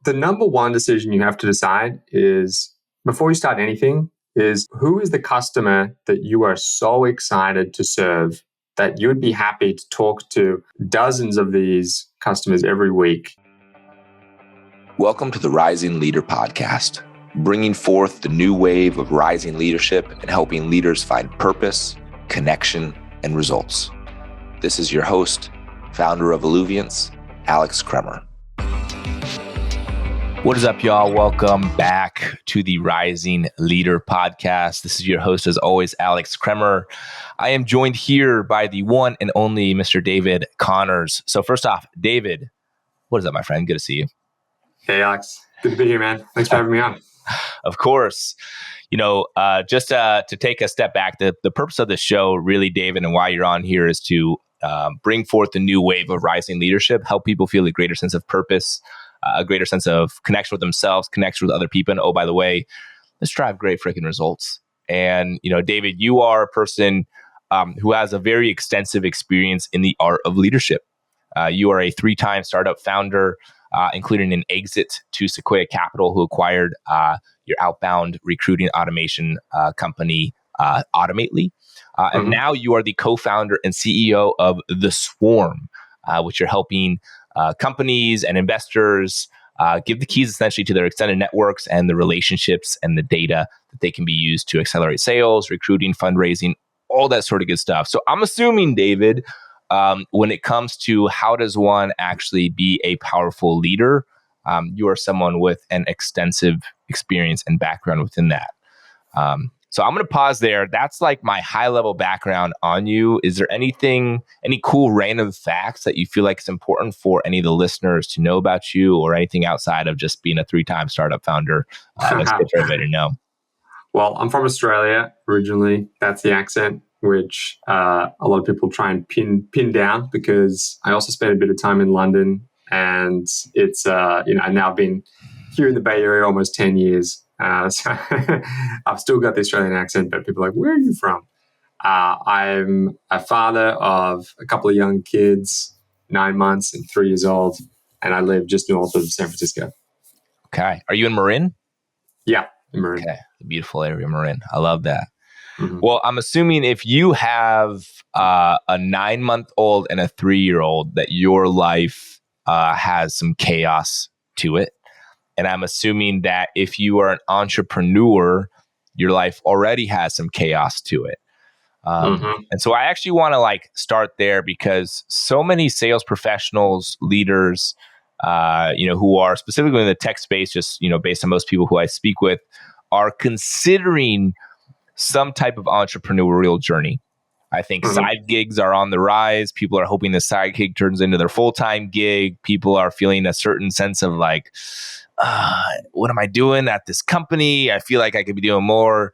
the number one decision you have to decide is, before you start anything, is who is the customer that you are so excited to serve that you would be happy to talk to dozens of these customers every week. Welcome to the Rising Leader Podcast, bringing forth the new wave of rising leadership and helping leaders find purpose, connection, and results. This is your host, founder of Alluviance, Alex Kremer. What is up, y'all? Welcome back to the Rising Leader Podcast. This is your host, as always, Alex Kremer. I am joined here by the one and only Mr. David Connors. So first off, David, what is up, my friend? Good to see you. Hey, Alex. Good to be here, man. Thanks for having me on. Of course. Just to take a step back, the purpose of the show, really, David, and why you're on here is to bring forth a new wave of rising leadership, help people feel a greater sense of purpose, a greater sense of connection with themselves, connection with other people. And oh, by the way, let's drive great freaking results. And, David, you are a person who has a very extensive experience in the art of leadership. You are a 3-time startup founder, including an exit to Sequoia Capital, who acquired your outbound recruiting automation company, Automately. And now you are the co-founder and CEO of The Swarm, which you're helping companies and investors give the keys essentially to their extended networks and the relationships and the data that they can be used to accelerate sales, recruiting, fundraising, all that sort of good stuff. So I'm assuming, David, when it comes to how does one actually be a powerful leader, you are someone with an extensive experience and background within that. So I'm going to pause there. That's like my high level background on you. Is there any cool random facts that you feel like is important for any of the listeners to know about you, or anything outside of just being a 3-time startup founder? That's good for everybody to know. Well, I'm from Australia originally. That's the accent, which a lot of people try and pin down, because I also spent a bit of time in London, and it's I've now been here in the Bay Area almost 10 years. So I've still got the Australian accent, but people are like, where are you from? I'm a father of a couple of young kids, 9 months and 3 years old, and I live just north of San Francisco. Okay. Are you in Marin? Yeah, in Marin. Okay. Beautiful area, Marin. I love that. Mm-hmm. Well, I'm assuming if you have a 9-month-old and a 3-year-old, that your life has some chaos to it. And I'm assuming that if you are an entrepreneur, your life already has some chaos to it. And so I actually want to start there, because so many sales professionals, leaders, who are specifically in the tech space, just, based on most people who I speak with, are considering some type of entrepreneurial journey. I think side gigs are on the rise. People are hoping the side gig turns into their full-time gig. People are feeling a certain sense of what am I doing at this company? I feel like I could be doing more.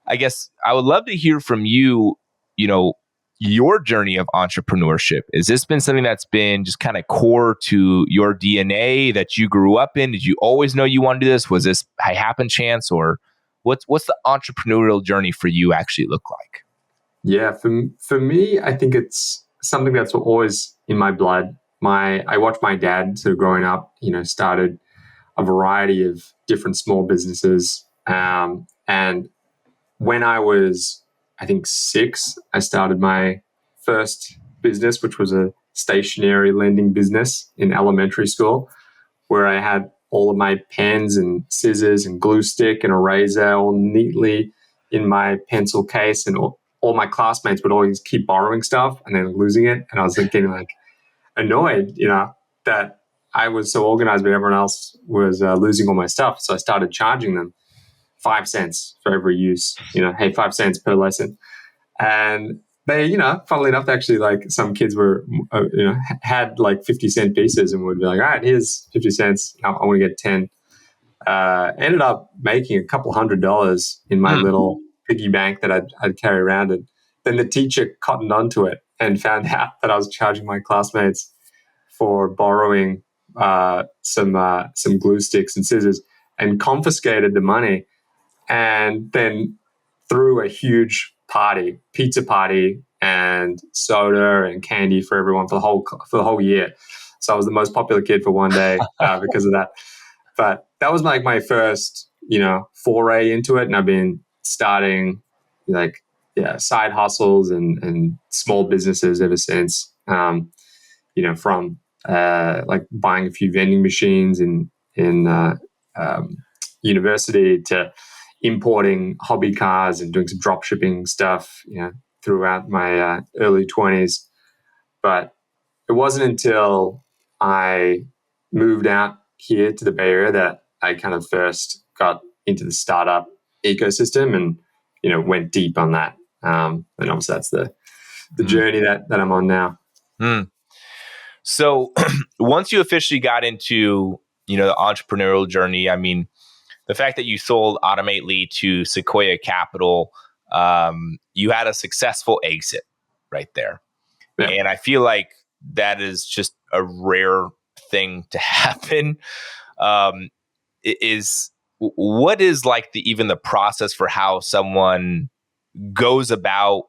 I guess I would love to hear from you, your journey of entrepreneurship. Has this been something that's been just kind of core to your DNA that you grew up in? Did you always know you wanted to do this? Was this a happen chance, or what's the entrepreneurial journey for you actually look like? Yeah, for me, I think it's something that's always in my blood. I watched my dad sort of growing up, started a variety of different small businesses. And when I was, I think 6, I started my first business, which was a stationery lending business in elementary school, where I had all of my pens and scissors and glue stick and eraser all neatly in my pencil case, and all my classmates would always keep borrowing stuff and then losing it. And I was getting annoyed, that I was so organized, but everyone else was losing all my stuff. So I started charging them 5 cents for every use, hey, 5 cents per lesson. And they, funnily enough, actually, some kids were, had 50-cent pieces and would be like, all right, here's 50 cents. I want to get 10. Ended up making a couple $100 in my little piggy bank that I'd carry around. And then the teacher cottoned onto it and found out that I was charging my classmates for borrowing some glue sticks and scissors, and confiscated the money, and then threw a huge pizza party, and soda and candy for everyone for the whole year. So I was the most popular kid for one day because of that. But that was like my first, foray into it. And I've been starting like, side hustles and small businesses ever since. From like buying a few vending machines in university to importing hobby cars and doing some drop shipping stuff, throughout my early 20s. But it wasn't until I moved out here to the Bay Area that I kind of first got into the startup ecosystem and, went deep on that. And obviously that's the journey that I'm on now. Mm. So once you officially got into, the entrepreneurial journey, I mean, the fact that you sold Automately to Sequoia Capital, you had a successful exit right there. Yeah. And I feel like that is just a rare thing to happen. What is like even the process for how someone goes about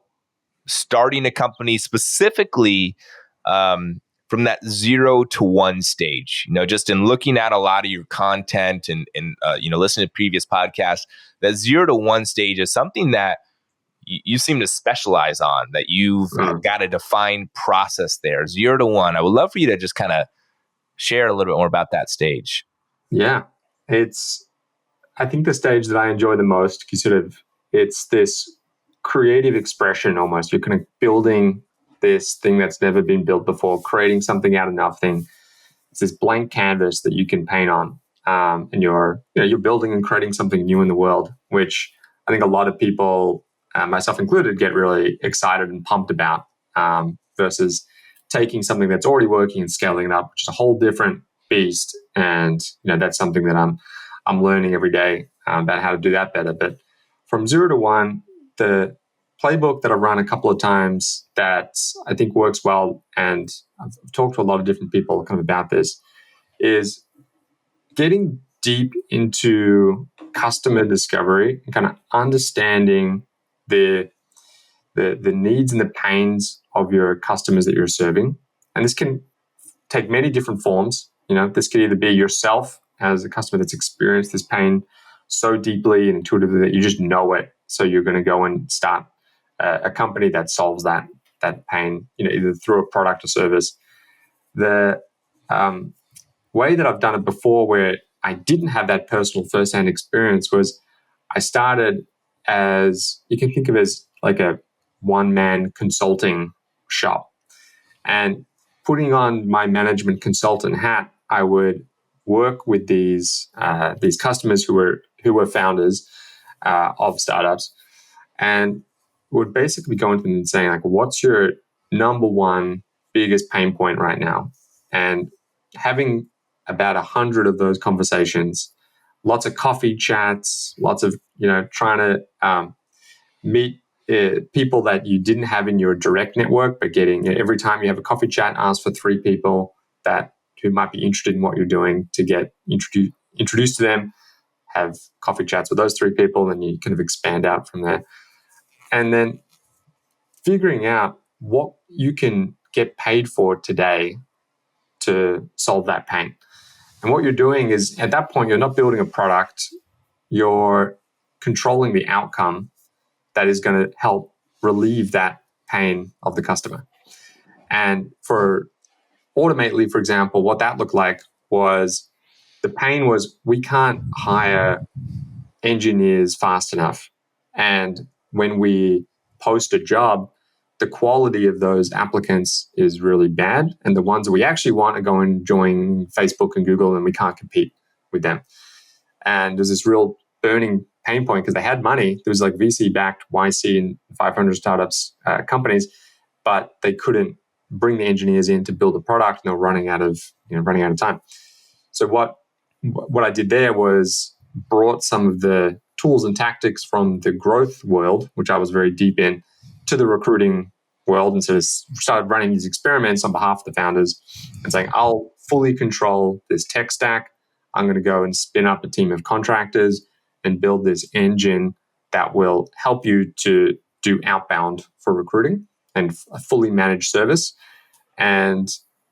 starting a company, specifically from that 0 to 1 stage? Just in looking at a lot of your content and listening to previous podcasts, that 0 to 1 stage is something that you seem to specialize on, that you've got a defined process there. 0 to 1. I would love for you to just kind of share a little bit more about that stage. Yeah, I think the stage that I enjoy the most, it's this creative expression almost. You're kind of building this thing that's never been built before, creating something out of nothing. It's this blank canvas that you can paint on, and you're building and creating something new in the world, which I think a lot of people, myself included, get really excited and pumped about, versus taking something that's already working and scaling it up, which is a whole different beast. And that's something that I'm learning every day about how to do that better. But from 0 to 1, the playbook that I've run a couple of times that I think works well, and I've talked to a lot of different people kind of about this, is getting deep into customer discovery and kind of understanding the needs and the pains of your customers that you're serving. And this can take many different forms. This could either be yourself as a customer that's experienced this pain so deeply and intuitively that you just know it. So you're going to go and start a company that solves that pain, either through a product or service. The way that I've done it before, where I didn't have that personal firsthand experience, was I started as, you can think of as like a one-man consulting shop. And putting on my management consultant hat, I would work with these customers who were founders of startups, and would basically go into them and saying, like, what's your number one biggest pain point right now? And having about 100 of those conversations, lots of coffee chats, lots of trying to meet people that you didn't have in your direct network, but getting every time you have a coffee chat, ask for 3 people who might be interested in what you're doing to get introduced to them, have coffee chats with those 3 people, and you kind of expand out from there. And then figuring out what you can get paid for today to solve that pain. And what you're doing is, at that point, you're not building a product, you're controlling the outcome that is going to help relieve that pain of the customer. And for Automately, for example, what that looked like was, the pain was, we can't hire engineers fast enough. And when we post a job, the quality of those applicants is really bad. And the ones that we actually want to go and join Facebook and Google, and we can't compete with them. And there's this real burning pain point, because they had money. There was like VC-backed YC and 500 startups companies, but they couldn't bring the engineers in to build a product, and they're running out of time. So what I did there was brought some of the tools and tactics from the growth world, which I was very deep in, to the recruiting world, and so started running these experiments on behalf of the founders and saying, I'll fully control this tech stack. I'm going to go and spin up a team of contractors and build this engine that will help you to do outbound for recruiting and a fully managed service, and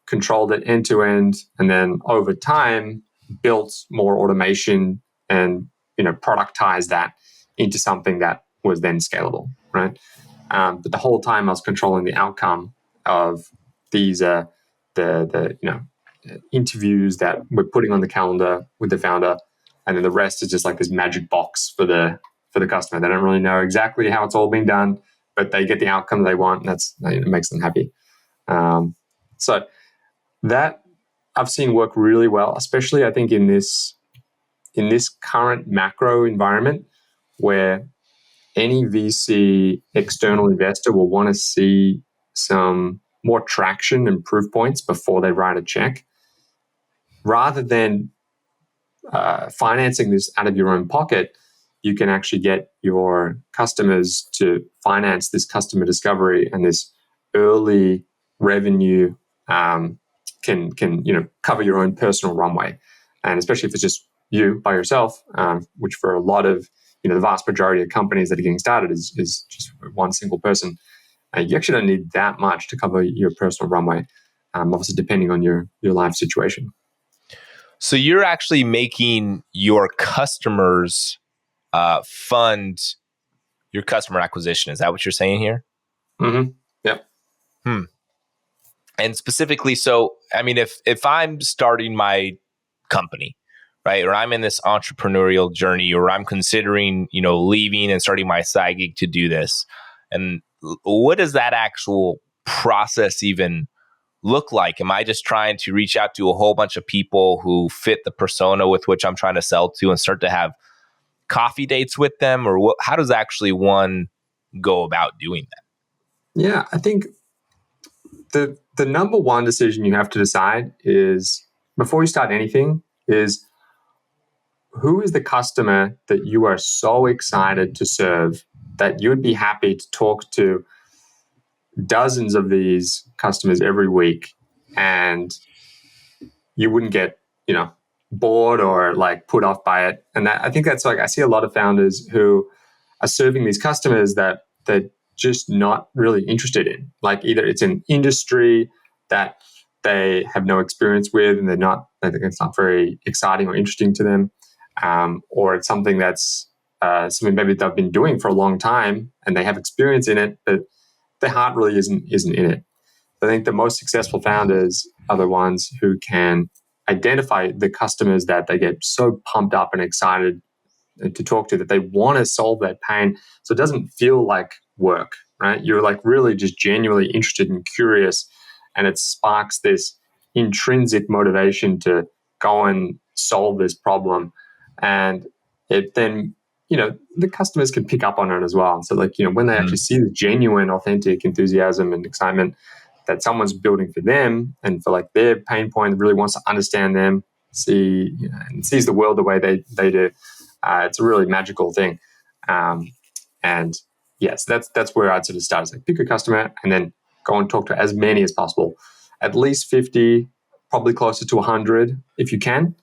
controlled it end to end. And then over time, built more automation and productized that into something that was then scalable, right? But the whole time I was controlling the outcome of these the interviews that we're putting on the calendar with the founder, and then the rest is just like this magic box for the customer. They don't really know exactly how it's all being done, but they get the outcome they want, and it makes them happy. So that I've seen work really well, especially I think in this current macro environment where any VC external investor will want to see some more traction and proof points before they write a check, rather than financing this out of your own pocket. You can actually get your customers to finance this customer discovery, and this early revenue can cover your own personal runway. And especially if it's just you by yourself, which for a lot of the vast majority of companies that are getting started is just one single person. You actually don't need that much to cover your personal runway, obviously depending on your life situation. So you're actually making your customers fund your customer acquisition. Is that what you're saying here? Mm-hmm. Yep. And specifically, so I mean, if I'm starting my company, right, or I'm in this entrepreneurial journey, or I'm considering, leaving and starting my side gig to do this, and what does that actual process even look like? Am I just trying to reach out to a whole bunch of people who fit the persona with which I'm trying to sell to and start to have coffee dates with them, or how does actually one go about doing that? Yeah, I think the number one decision you have to decide is, before you start anything, is who is the customer that you are so excited to serve that you'd be happy to talk to dozens of these customers every week, and you wouldn't get bored or like put off by it. And I think that's like, I see a lot of founders who are serving these customers that they're just not really interested in. Like, either it's an industry that they have no experience with and they think it's not very exciting or interesting to them, or it's something that's something maybe they've been doing for a long time and they have experience in it, but their heart really isn't in it. I think the most successful founders are the ones who can identify the customers that they get so pumped up and excited to talk to, that they want to solve that pain. So it doesn't feel like work, right? You're like really just genuinely interested and curious, and it sparks this intrinsic motivation to go and solve this problem. And it then, the customers can pick up on it as well. And so when they actually see the genuine, authentic enthusiasm and excitement that someone's building for them and for like their pain point, really wants to understand them, see and sees the world the way they do, it's a really magical thing. And yes, that's where I'd sort of start. Is like, pick a customer and then go and talk to as many as possible, at least 50, probably closer to 100 if you can.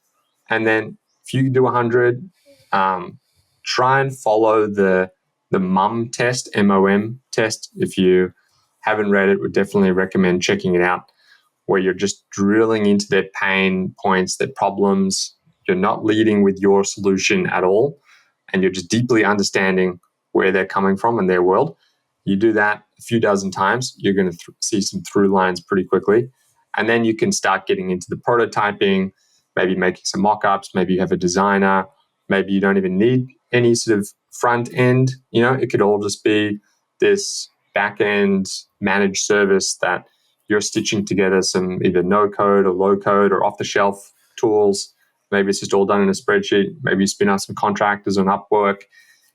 And then if you do 100, try and follow the MOM test, MOM test. If you haven't read it, would definitely recommend checking it out, where you're just drilling into their pain points, their problems. You're not leading with your solution at all, and you're just deeply understanding where they're coming from in their world. You do that a few dozen times, you're going to see some through lines pretty quickly. And then you can start getting into the prototyping, maybe making some mock-ups, maybe you have a designer, maybe you don't even need any sort of front end. It could all just be this back-end managed service that you're stitching together some either no-code or low-code or off-the-shelf tools. Maybe it's just all done in a spreadsheet. Maybe you spin out some contractors on Upwork.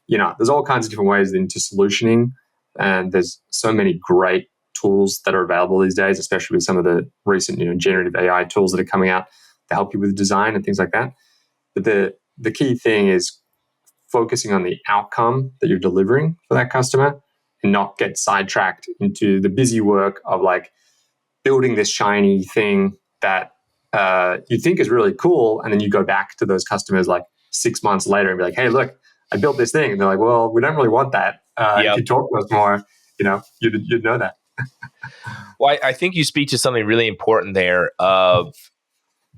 There's all kinds of different ways into solutioning, and there's so many great tools that are available these days, especially with some of the recent generative AI tools that are coming out to help you with design and things like that. But the key thing is focusing on the outcome that you're delivering for that customer, and not get sidetracked into the busy work of like building this shiny thing that you think is really cool, and then you go back to those customers like 6 months later and be like, "Hey, look, I built this thing," and they're like, "Well, we don't really want that. If you talk to us more, you'd know that." Well, I think you speak to something really important there of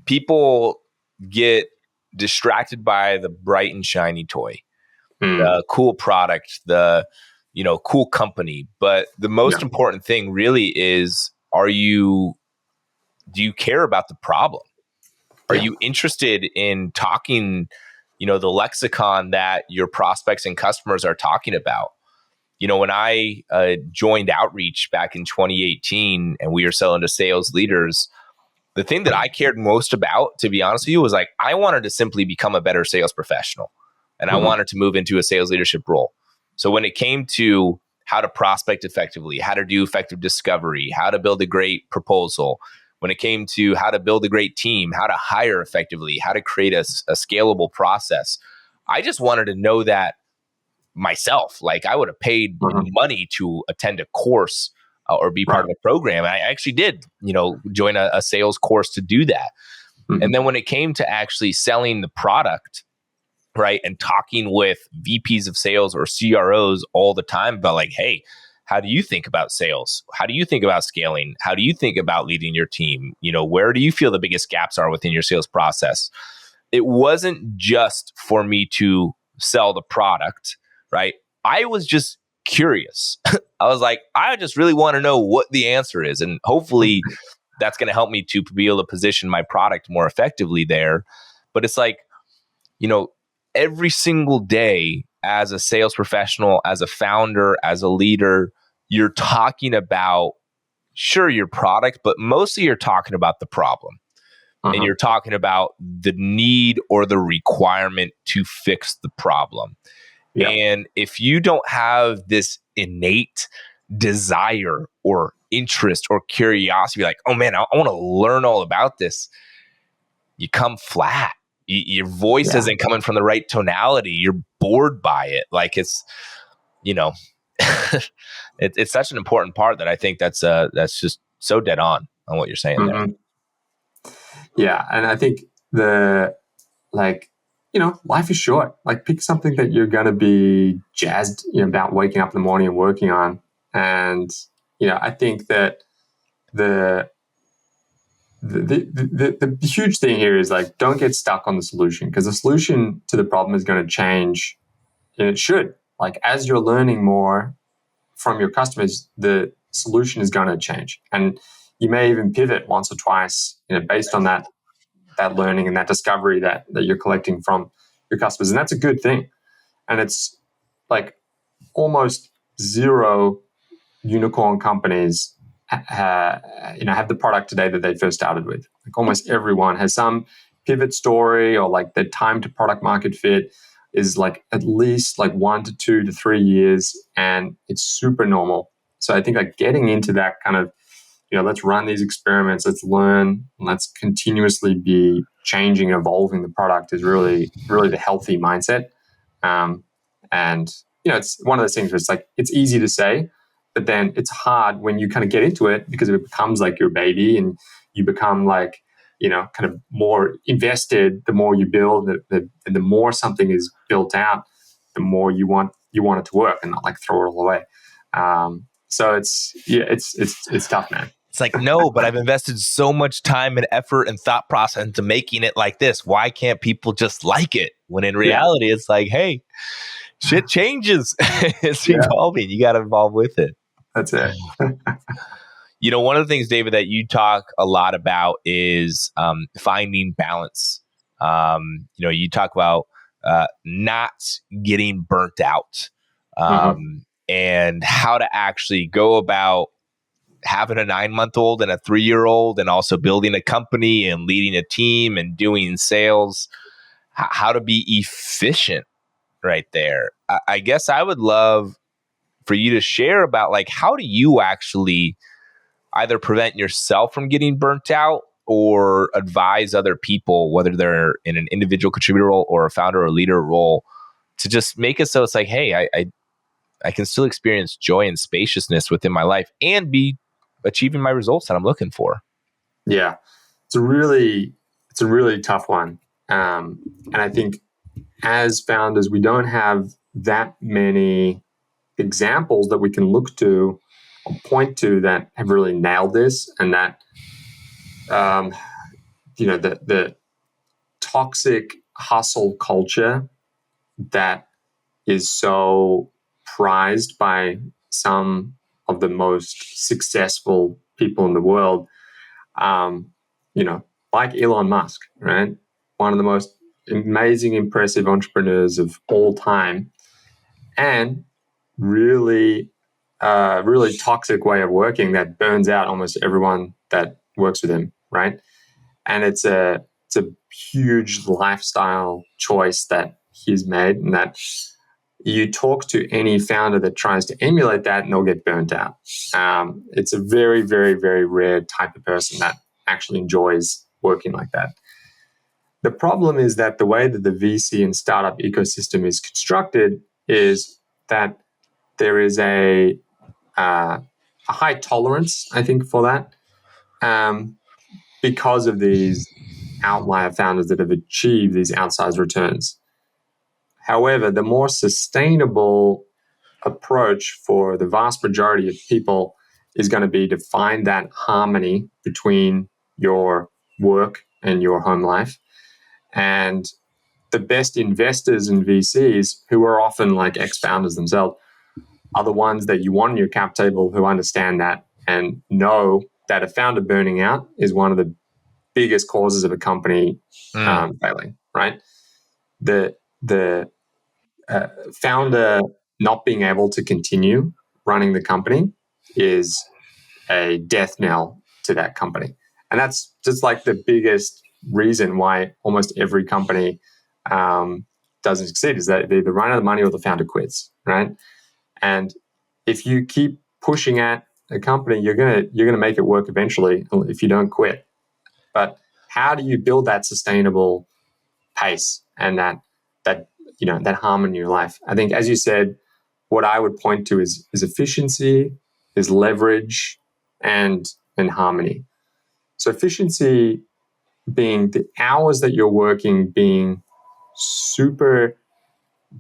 people get distracted by the bright and shiny toy, Mm. the cool product, the cool company. But the most important thing really is, do you care about the problem? Are you interested in talking, the lexicon that your prospects and customers are talking about? When I joined Outreach back in 2018 and we were selling to sales leaders, the thing that I cared most about, to be honest with you, was like, I wanted to simply become a better sales professional, and I wanted to move into a sales leadership role. So when it came to how to prospect effectively, how to do effective discovery, how to build a great proposal, when it came to how to build a great team, how to hire effectively, how to create a scalable process, I just wanted to know that myself. Like, I would have paid money to attend a course or be part of a program. I actually did, join a sales course to do that. And then when it came to actually selling the product, right, and talking with VPs of sales or CROs all the time about like, hey, how do you think about sales? How do you think about scaling? How do you think about leading your team? Where do you feel the biggest gaps are within your sales process? It wasn't just for me to sell the product, right? I was just curious. I was like, I just really want to know what the answer is. And hopefully that's going to help me to be able to position my product more effectively there. But it's like, every single day as a sales professional, as a founder, as a leader, you're talking about, sure, your product, but mostly you're talking about the problem. And you're talking about the need or the requirement to fix the problem. Yeah. And if you don't have this innate desire or interest or curiosity, like, oh man, I want to learn all about this, you come flat. Your voice isn't coming from the right tonality. You're bored by it. Like, it's, it's such an important part that I think that's just so dead on what you're saying there. Yeah. And I think life is short. Like, pick something that you're going to be jazzed about waking up in the morning and working on. And, I think that the huge thing here is like, don't get stuck on the solution, because the solution to the problem is going to change, and it should. Like, as you're learning more from your customers, the solution is going to change, and you may even pivot once or twice, based on that learning and that discovery that you're collecting from your customers, and that's a good thing. And it's like almost zero unicorn companies have the product today that they first started with. Like, almost everyone has some pivot story, or like the time to product market fit is like at least like 1 to 2 to 3 years, and it's super normal. So I think like getting into that kind of, let's run these experiments, let's learn, let's continuously be changing, evolving the product is really, really the healthy mindset. And it's one of those things where it's like, it's easy to say, but then it's hard when you kind of get into it, because it becomes like your baby, and you become like, kind of more invested. The more you build, and the more something is built out, the more you want it to work, and not like throw it all away. So it's tough, man. It's like, no, but I've invested so much time and effort and thought process into making it like this. Why can't people just like it? When in reality, it's like, hey, shit changes. It's evolving. You got to evolve with it. That's it. One of the things, David, that you talk a lot about is finding balance. You talk about not getting burnt out, and how to actually go about having a 9-month-old and a 3-year-old, and also building a company and leading a team and doing sales, how to be efficient right there. I guess I would love for you to share about, like, how do you actually either prevent yourself from getting burnt out or advise other people, whether they're in an individual contributor role or a founder or leader role, to just make it so it's like, hey, I can still experience joy and spaciousness within my life and be achieving my results that I'm looking for. Yeah, it's a really tough one. And I think as founders, we don't have that many examples that we can look to or point to that have really nailed this, and that, the toxic hustle culture that is so prized by some of the most successful people in the world, like Elon Musk, right? One of the most amazing, impressive entrepreneurs of all time, and really, really toxic way of working that burns out almost everyone that works with him, right? And it's a huge lifestyle choice that he's made, and that you talk to any founder that tries to emulate that and they'll get burnt out. It's a very, very, very rare type of person that actually enjoys working like that. The problem is that the way that the VC and startup ecosystem is constructed is that there is a high tolerance, I think, for that, because of these outlier founders that have achieved these outsized returns. However, the more sustainable approach for the vast majority of people is going to be to find that harmony between your work and your home life. And the best investors in VCs, who are often like ex-founders themselves, are the ones that you want on your cap table, who understand that and know that a founder burning out is one of the biggest causes of a company failing, right? The founder not being able to continue running the company is a death knell to that company. And that's just like the biggest reason why almost every company doesn't succeed, is that they either run out of money or the founder quits, right? And if you keep pushing at a company, you're gonna make it work eventually if you don't quit. But how do you build that sustainable pace and that harmony in your life? I think, as you said, what I would point to is efficiency, is leverage, and harmony. So efficiency being the hours that you're working being super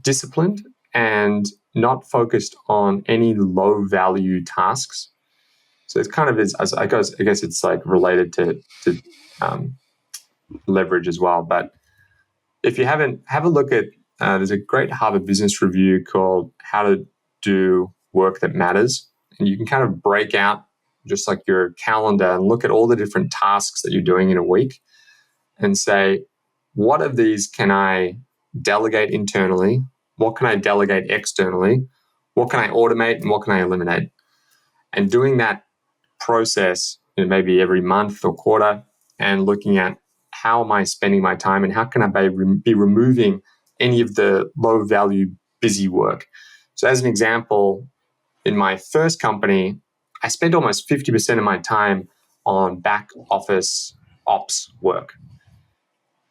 disciplined and not focused on any low value tasks. So it's kind of I guess it's like related to leverage as well. But if you haven't, have a look at there's a great Harvard Business Review called "How to Do Work That Matters," and you can kind of break out just like your calendar and look at all the different tasks that you're doing in a week and say, what of these can I delegate internally? What can I delegate externally? What can I automate and what can I eliminate? And doing that process, maybe every month or quarter, and looking at how am I spending my time and how can I be removing any of the low value busy work. So as an example, in my first company, I spent almost 50% of my time on back office ops work,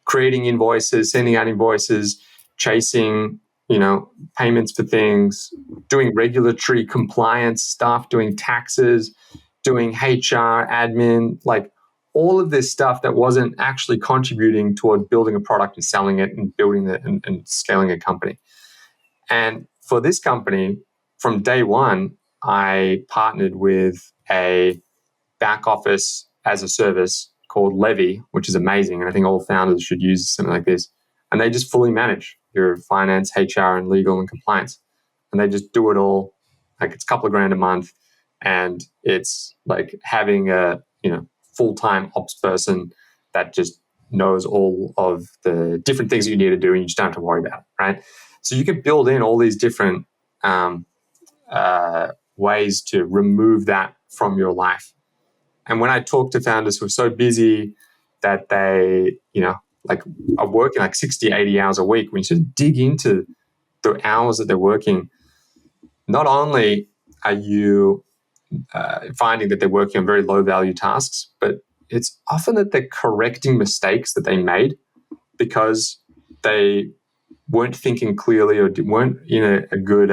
creating invoices, sending out invoices, chasing, payments for things, doing regulatory compliance stuff, doing taxes, doing HR, admin, like all of this stuff that wasn't actually contributing toward building a product and selling it and building it and scaling a company. And for this company, from day one, I partnered with a back office as a service called Levy, which is amazing. And I think all founders should use something like this. And they just fully manage your finance, HR, and legal and compliance. And they just do it all. Like it's a couple of grand a month. And it's like having a, full-time ops person that just knows all of the different things that you need to do and you just don't have to worry about it, right? So you can build in all these different ways to remove that from your life. And when I talk to founders who are so busy that they, are working like 60, 80 hours a week, when you sort of dig into the hours that they're working, not only are you finding that they're working on very low value tasks, but it's often that they're correcting mistakes that they made because they weren't thinking clearly or weren't in a good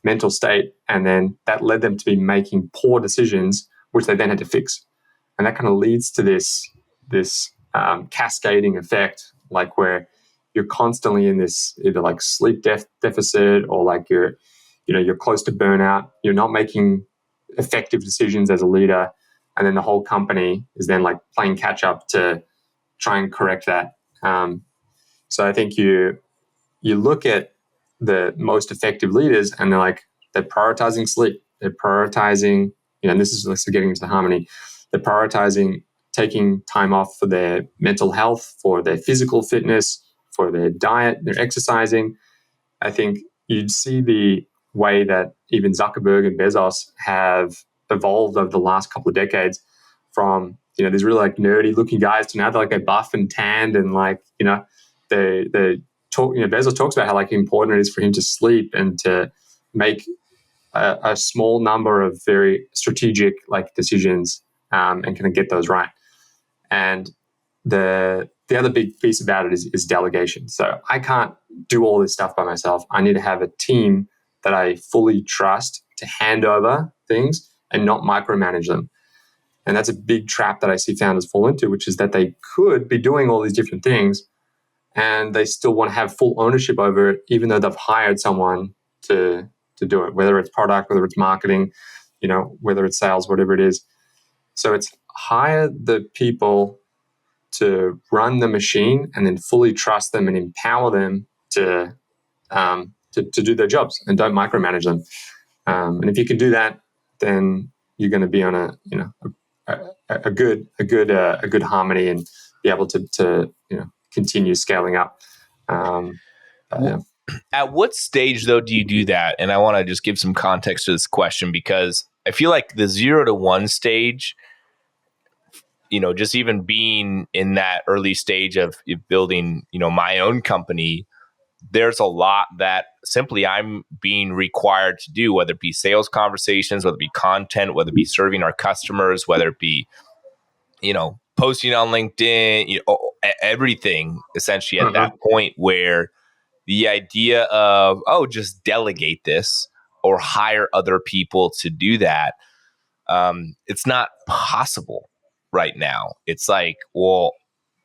mental state. And then that led them to be making poor decisions, which they then had to fix. And that kind of leads to this cascading effect, like where you're constantly in this either like sleep deficit or like you're close to burnout. You're not making effective decisions as a leader. And then the whole company is then like playing catch up to try and correct that. So I think you look at the most effective leaders, and they're prioritizing sleep, they're prioritizing, and this is also getting into the harmony. They're prioritizing taking time off for their mental health, for their physical fitness, for their diet, they're exercising. I think you'd see the way that even Zuckerberg and Bezos have evolved over the last couple of decades from, these really nerdy looking guys to now they're buff and tanned, and they talk, Bezos talks about how important it is for him to sleep and to make a small number of very strategic decisions, and kind of get those right. And the other big piece about it is delegation. So I can't do all this stuff by myself. I need to have a team that I fully trust to hand over things and not micromanage them. And that's a big trap that I see founders fall into, which is that they could be doing all these different things and they still want to have full ownership over it, even though they've hired someone to do it, whether it's product, whether it's marketing, whether it's sales, whatever it is. So it's hire the people to run the machine and then fully trust them and empower them to do their jobs, and don't micromanage them. And if you can do that, then you're going to be on a good harmony and be able to continue scaling up. Yeah. At what stage, though, do you do that? And I want to just give some context to this question, because I feel like the 0 to 1 stage, just even being in that early stage of building, my own company, there's a lot that simply I'm being required to do, whether it be sales conversations, whether it be content, whether it be serving our customers, whether it be, posting on LinkedIn, everything essentially at that point where the idea of, just delegate this or hire other people to do that, it's not possible right now. It's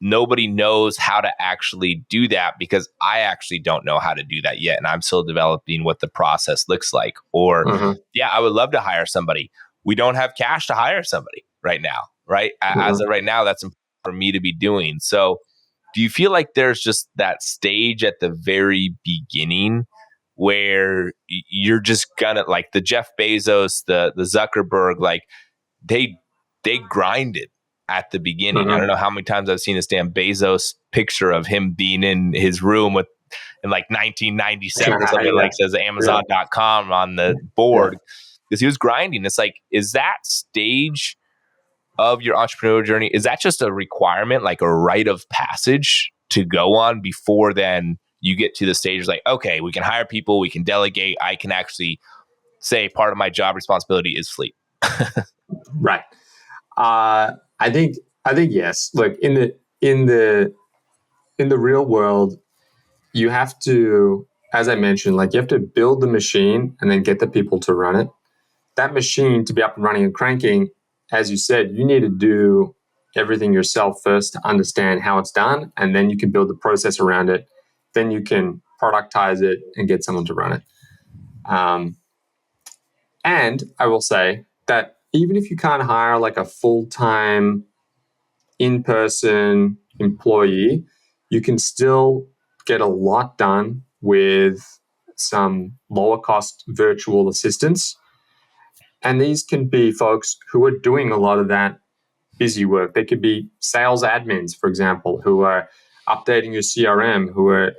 nobody knows how to actually do that, because I actually don't know how to do that yet. And I'm still developing what the process looks like. Or, I would love to hire somebody. We don't have cash to hire somebody right now, right? As of right now, that's important for me to be doing. So do you feel like there's just that stage at the very beginning where you're just gonna, like the Jeff Bezos, the Zuckerberg, they grinded at the beginning? I don't know how many times I've seen this damn Bezos picture of him being in his room in 1997 or something, says Amazon.com on the board, because he was grinding. It's is that stage of your entrepreneurial journey, is that just a requirement, like a rite of passage to go on before then you get to the stage okay, we can hire people, we can delegate, I can actually say part of my job responsibility is sleep? Right. I think yes. Look, in the real world, you have to, as I mentioned, you have to build the machine and then get the people to run it. That machine to be up and running and cranking, as you said, you need to do everything yourself first to understand how it's done, and then you can build the process around it. Then you can productize it and get someone to run it. And I will say that even if you can't hire a full-time in-person employee, you can still get a lot done with some lower-cost virtual assistants. And these can be folks who are doing a lot of that busy work. They could be sales admins, for example, who are updating your CRM, who are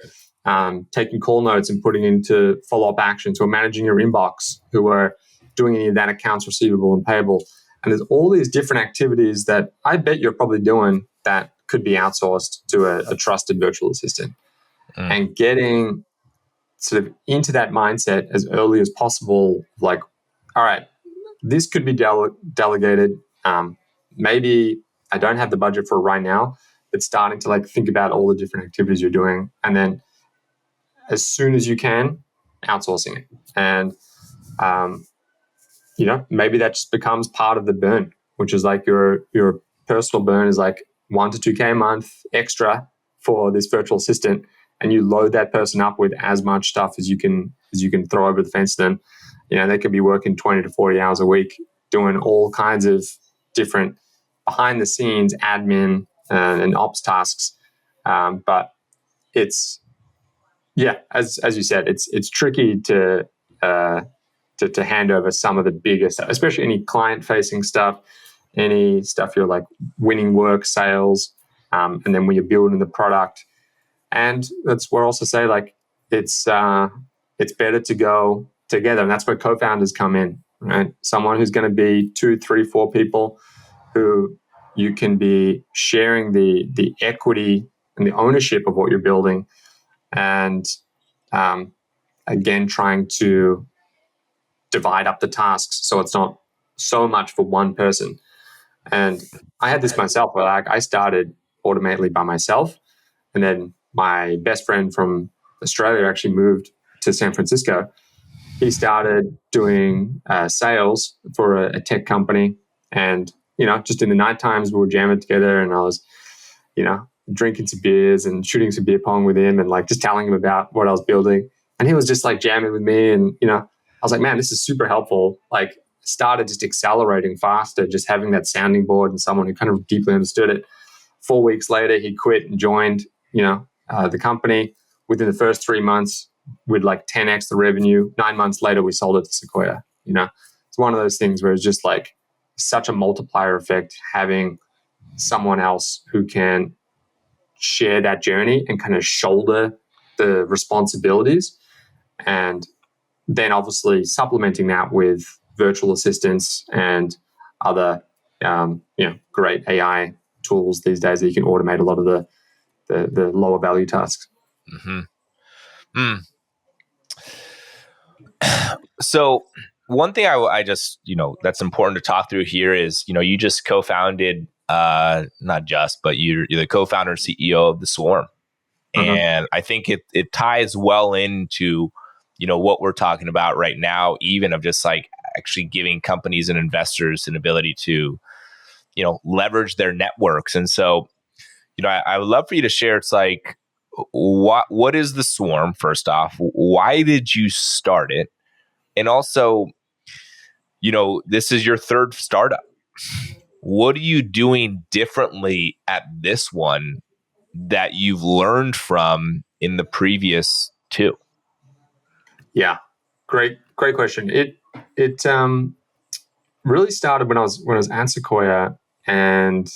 taking call notes and putting into follow-up actions, who are managing your inbox, who are doing any of that accounts receivable and payable. And there's all these different activities that I bet you're probably doing that could be outsourced to a trusted virtual assistant. And getting sort of into that mindset as early as possible, all right, this could be delegated. Maybe I don't have the budget for it right now, but starting to think about all the different activities you're doing, and then as soon as you can, outsourcing it. And maybe that just becomes part of the burn, which is your personal burn is $1 to $2K a month extra for this virtual assistant, and you load that person up with as much stuff as you can throw over the fence to them. They could be working 20 to 40 hours a week doing all kinds of different behind the scenes admin and ops tasks. But it's, yeah, as you said, it's tricky to hand over some of the biggest, especially any client facing stuff, any stuff you're like winning work, sales, and then when you're building the product. And that's where I also say, like, it's better to go together, and that's where co-founders come in, right? Someone who's going to be 2, 3, 4 people who you can be sharing the equity and the ownership of what you're building, and again trying to divide up the tasks so it's not so much for one person. And I had this myself, where like I started Automately by myself, and then my best friend from Australia actually moved to San Francisco. He started doing sales for a tech company, and just in the night times we were jamming together, and I was drinking some beers and shooting some beer pong with him, and like just telling him about what I was building, and he was just like jamming with me, and I was like, man, this is super helpful. Like, started just accelerating faster, just having that sounding board and someone who kind of deeply understood it. 4 weeks later, he quit and joined, the company. Within the first 3 months, we'd like 10x the revenue. 9 months later, we sold it to Sequoia. It's one of those things where it's just like such a multiplier effect, having someone else who can share that journey and kind of shoulder the responsibilities, and then obviously supplementing that with virtual assistants and other great AI tools these days that you can automate a lot of the lower value tasks. Mm-hmm. So one thing I just, that's important to talk through here is, you just co-founded, not just, but you're the co-founder and CEO of The Swarm. Mm-hmm. And I think it ties well into, what we're talking about right now, even of just like actually giving companies and investors an ability to, leverage their networks. And so, I would love for you to share, it's like, what is The Swarm, first off? Why did you start it? And also, this is your third startup. What are you doing differently at this one that you've learned from in the previous two? Yeah, great question. It really started when I was at Sequoia, and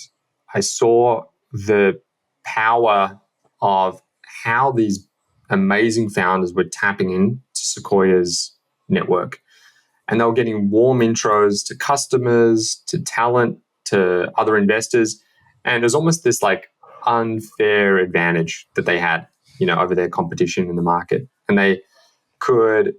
I saw the power of how these amazing founders were tapping into Sequoia's network. And they were getting warm intros to customers, to talent, to other investors. And there's almost this like unfair advantage that they had, over their competition in the market. And they could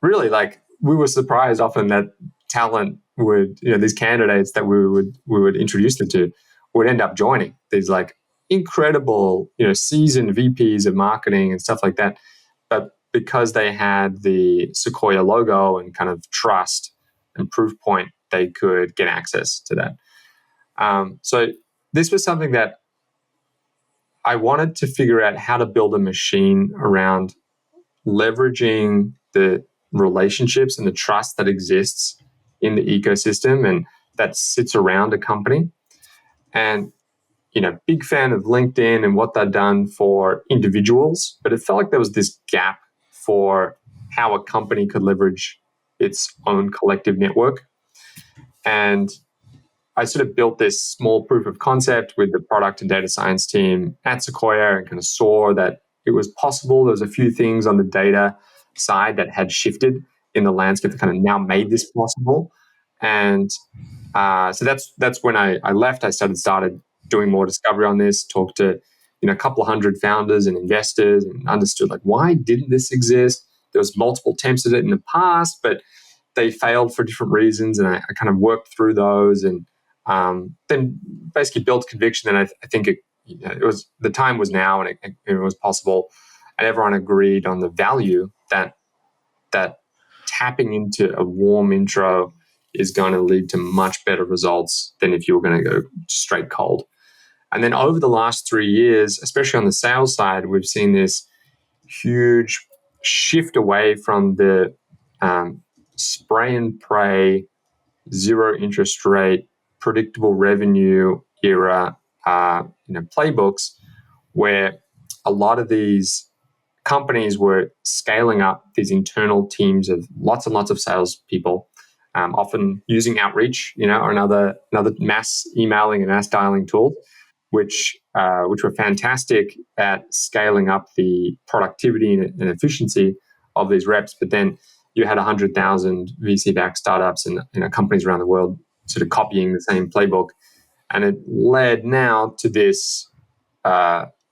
really, like, we were surprised often that talent would, these candidates that we would introduce them to would end up joining these like incredible, seasoned VPs of marketing and stuff like that. But because they had the Sequoia logo and kind of trust and proof point, they could get access to that. So this was something that I wanted to figure out how to build a machine around leveraging the relationships and the trust that exists in the ecosystem and that sits around a company. And, big fan of LinkedIn and what they've done for individuals, but it felt like there was this gap for how a company could leverage its own collective network. And I sort of built this small proof of concept with the product and data science team at Sequoia, and kind of saw that it was possible. There was a few things on the data side that had shifted in the landscape that kind of now made this possible. And so that's when I left. I started doing more discovery on this, talked to a couple of hundred founders and investors, and understood like, why didn't this exist? There was multiple attempts at it in the past, but they failed for different reasons. And I kind of worked through those, and then basically built conviction. And I think it was, the time was now, and it was possible, and everyone agreed on the value that tapping into a warm intro is going to lead to much better results than if you were going to go straight cold. And then over the last 3 years, especially on the sales side, we've seen this huge shift away from the spray and pray, zero interest rate, predictable revenue era, playbooks, where a lot of these companies were scaling up these internal teams of lots and lots of salespeople, often using outreach, or another mass emailing and mass dialing tool, which were fantastic at scaling up the productivity and efficiency of these reps. But then you had 100,000 VC-backed startups and companies around the world sort of copying the same playbook, and it led now to this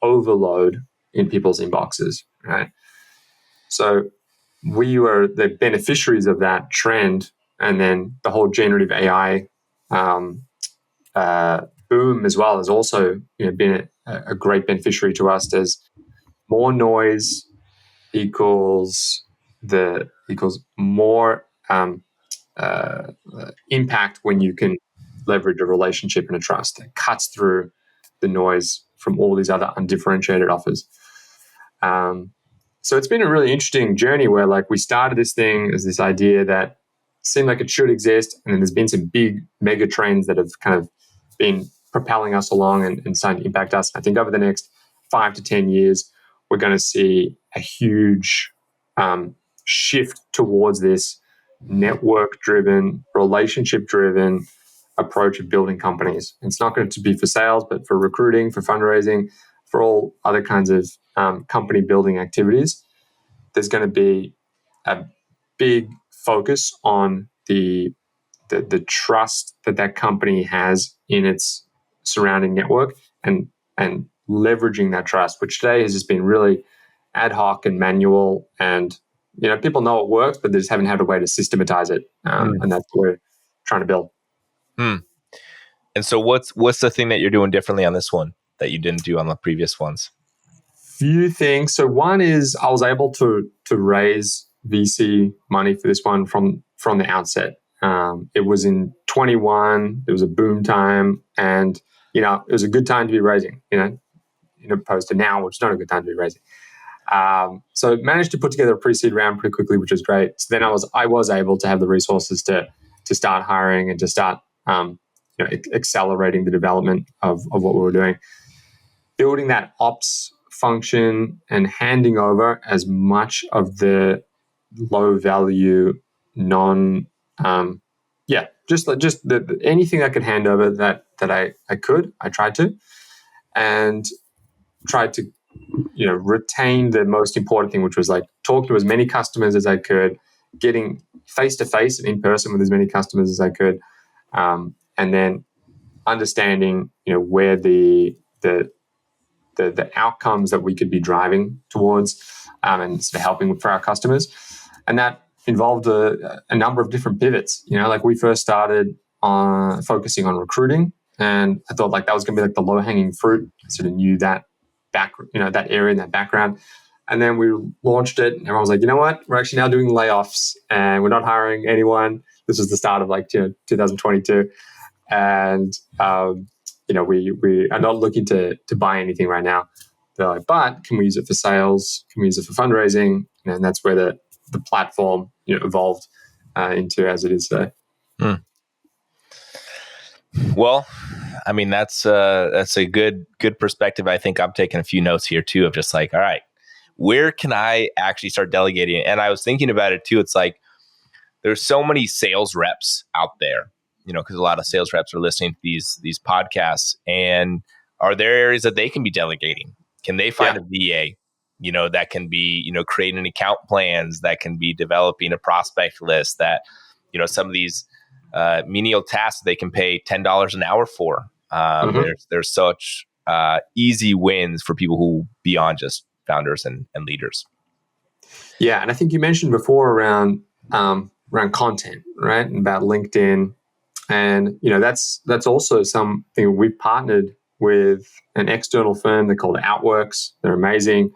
overload in people's inboxes, right? So we were the beneficiaries of that trend, and then the whole generative AI boom as well has also been a great beneficiary to us. As more noise equals more impact when you can leverage a relationship and a trust that cuts through the noise from all these other undifferentiated offers. So it's been a really interesting journey where we started this thing as this idea that seemed like it should exist, and then there's been some big mega trends that have kind of been propelling us along and starting to impact us. I think over the next 5 to 10 years, we're going to see a huge shift towards this network-driven, relationship-driven approach of building companies. It's not going to be for sales, but for recruiting, for fundraising, for all other kinds of company building activities. There's going to be a big focus on the trust that company has in its surrounding network, and leveraging that trust, which today has just been really ad hoc and manual, and people know it works, but they just haven't had a way to systematize it, and that's what we're trying to build. And so what's the thing that you're doing differently on this one that you didn't do on the previous ones? Few things. So one is I was able to raise VC money for this one from the outset. It was in 21. It was a boom time, and it was a good time to be raising. Opposed to now, which is not a good time to be raising. So managed to put together a pre-seed round pretty quickly, which was great. So then I was able to have the resources to start hiring and to start accelerating the development of what we were doing, building that ops function and handing over as much of the low value anything I could hand over that I could. I tried to, and tried to retain the most important thing, which was talk to as many customers as I could, getting face to face and in person with as many customers as I could, and then understanding where the outcomes that we could be driving towards, and sort of helping for our customers. And that involved a number of different pivots. We first started on focusing on recruiting, and I thought that was going to be the low hanging fruit. I sort of knew that that area and that background. And then we launched it, and everyone was like, you know what? We're actually now doing layoffs, and we're not hiring anyone. This was the start of 2022, and we are not looking to buy anything right now. They're like, but can we use it for sales? Can we use it for fundraising? And that's where the platform evolved into as it is today. Well, I mean, that's a good perspective. I think I'm taking a few notes here too of just all right, where can I actually start delegating? And I was thinking about it too. It's there's so many sales reps out there, because a lot of sales reps are listening to these podcasts. And are there areas that they can be delegating? Can they find a VA, that can be, creating account plans, that can be developing a prospect list, that, some of these menial tasks they can pay $10 an hour for. There's such easy wins for people who beyond just founders and leaders. Yeah, and I think you mentioned before around content, right? And about LinkedIn, and that's also something we've partnered with an external firm. They're called Outworks. They're amazing,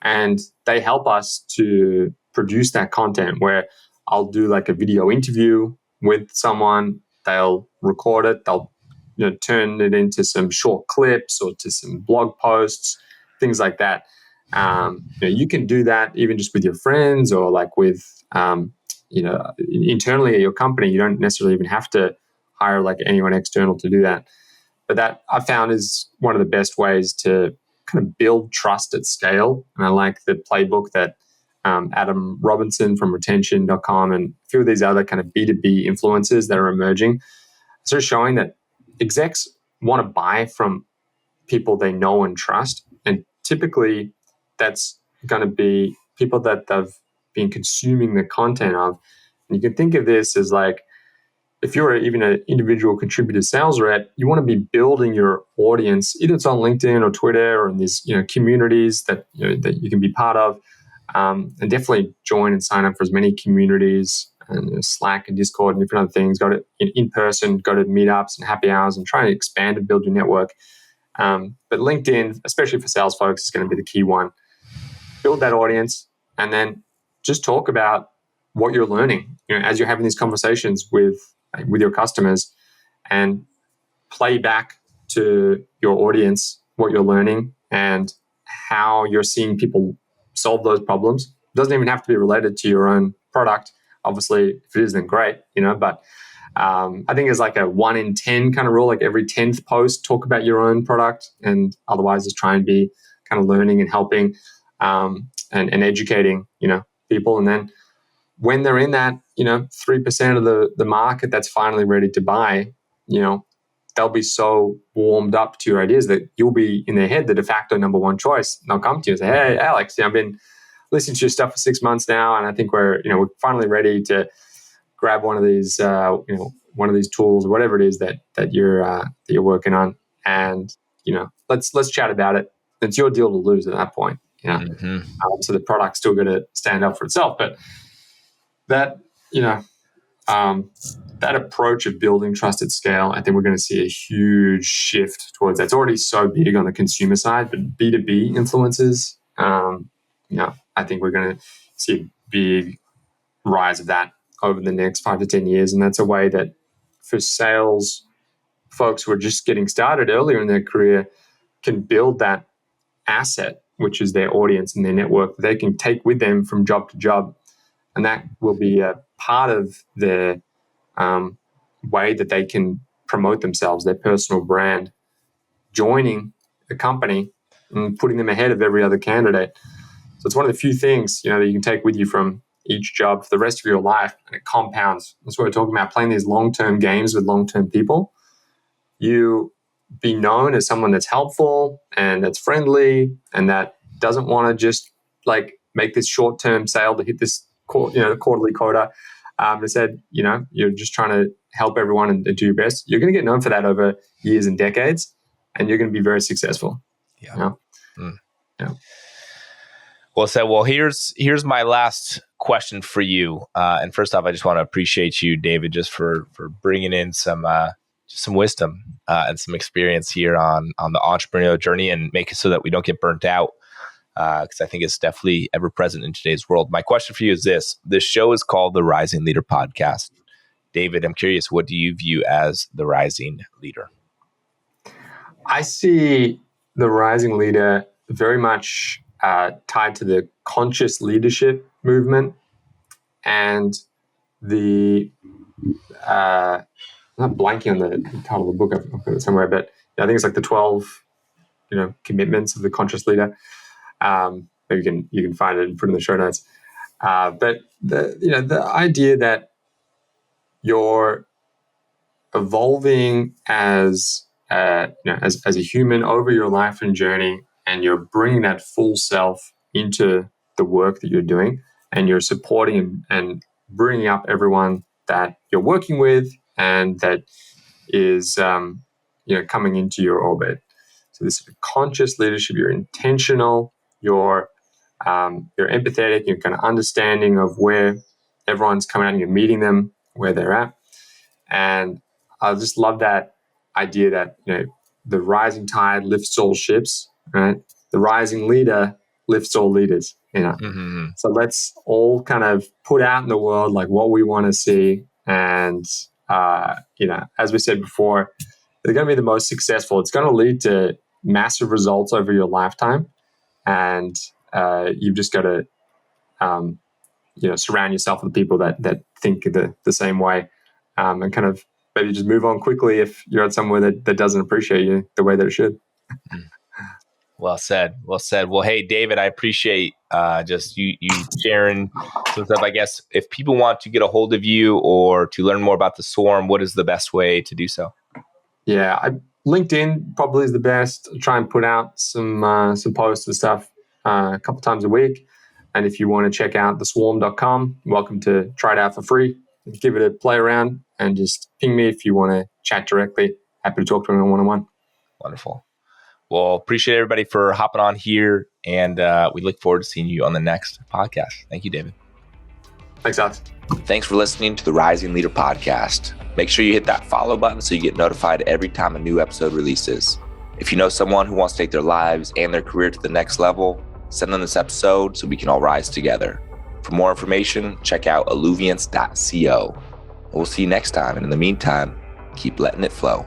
and they help us to produce that content where I'll do a video interview with someone. They'll record it. They'll turn it into some short clips or to some blog posts, things like that. You can do that even just with your friends or with internally at your company. You don't necessarily even have to hire anyone external to do that. But that I found is one of the best ways to kind of build trust at scale. And I like the playbook that Adam Robinson from retention.com and a few of these other kind of B2B influencers that are emerging, sort of showing that execs want to buy from people they know and trust. And typically that's going to be people that they've been consuming the content of. And you can think of this as like, if you're even an individual contributor sales rep, you want to be building your audience, either it's on LinkedIn or Twitter or in these communities that that you can be part of, and definitely join and sign up for as many communities and Slack and Discord and different other things. Go to in person, go to meetups and happy hours, and try and expand and build your network. But LinkedIn, especially for sales folks, is going to be the key one. Build that audience, and then just talk about what you're learning. As you're having these conversations with your customers, and play back to your audience what you're learning and how you're seeing people solve those problems. It doesn't even have to be related to your own product. Obviously, if it is, then great, but I think it's like a 1 in 10 kind of rule, like every 10th post, talk about your own product, and otherwise just try and be kind of learning and helping and educating, people. And then when they're in that, 3% of the market that's finally ready to buy, they'll be so warmed up to your ideas that you'll be in their head the de facto number one choice. And they'll come to you and say, "Hey, Alex, I've been listening to your stuff for 6 months now, and I think we're finally ready to grab one of these, one of these tools or whatever it is that you're working on, and let's chat about it." It's your deal to lose at that point. So the product's still going to stand up for itself, but that that approach of building trust at scale, I think we're going to see a huge shift towards that. It's already so big on the consumer side, but B2B influences, I think we're going to see a big rise of that over the next 5 to 10 years. And that's a way that for sales folks who are just getting started earlier in their career can build that asset, which is their audience and their network, that they can take with them from job to job. And that will be a part of their way that they can promote themselves, their personal brand, joining a company and putting them ahead of every other candidate. So it's one of the few things, that you can take with you from each job for the rest of your life, and it compounds. That's what we're talking about, playing these long-term games with long-term people. You be known as someone that's helpful and that's friendly and that doesn't want to just make this short-term sale to hit this quarterly quota. Instead, you're just trying to help everyone and do your best. You're going to get known for that over years and decades, and you're going to be very successful. Yeah. Well said. Well, here's my last question for you. And first off, I just want to appreciate you, David, just for bringing in some wisdom and some experience here on the entrepreneurial journey, and make it so that we don't get burnt out. Because I think it's definitely ever present in today's world. My question for you is this. This show is called the Rising Leader Podcast. David, I'm curious, what do you view as the rising leader? I see the rising leader very much tied to the conscious leadership movement and the, I'm not blanking on the title of the book, I've got it somewhere, but I think it's like the 12, commitments of the conscious leader. Maybe you can find it and put it in the show notes. But the idea that you're evolving as a human over your life and journey, and you're bringing that full self into the work that you're doing, and you're supporting and bringing up everyone that you're working with and that is coming into your orbit. So this conscious leadership, you're intentional, you're empathetic, you're kind of understanding of where everyone's coming out, and you're meeting them where they're at. And I just love that idea that the rising tide lifts all ships, right? The rising leader lifts all leaders. Mm-hmm. So let's all kind of put out in the world what we want to see, and as we said before, they're going to be the most successful. It's going to lead to massive results over your lifetime, and you've just got to surround yourself with people that think the same way, and kind of maybe just move on quickly if you're at somewhere that doesn't appreciate you the way that it should. Well said. Well said. Well, hey, David, I appreciate just you sharing some stuff. I guess if people want to get a hold of you or to learn more about the Swarm, what is the best way to do so? Yeah, LinkedIn probably is the best. I try and put out some posts and stuff a couple times a week. And if you want to check out theswarm.com, welcome to try it out for free. Give it a play around and just ping me if you want to chat directly. Happy to talk to anyone one-on-one. Wonderful. Well, appreciate everybody for hopping on here, and we look forward to seeing you on the next podcast. Thank you, David. Thanks, Alex. Thanks for listening to the Rising Leader Podcast. Make sure you hit that follow button so you get notified every time a new episode releases. If you know someone who wants to take their lives and their career to the next level, send them this episode so we can all rise together. For more information, check out alluviance.co. We'll see you next time, and in the meantime, keep letting it flow.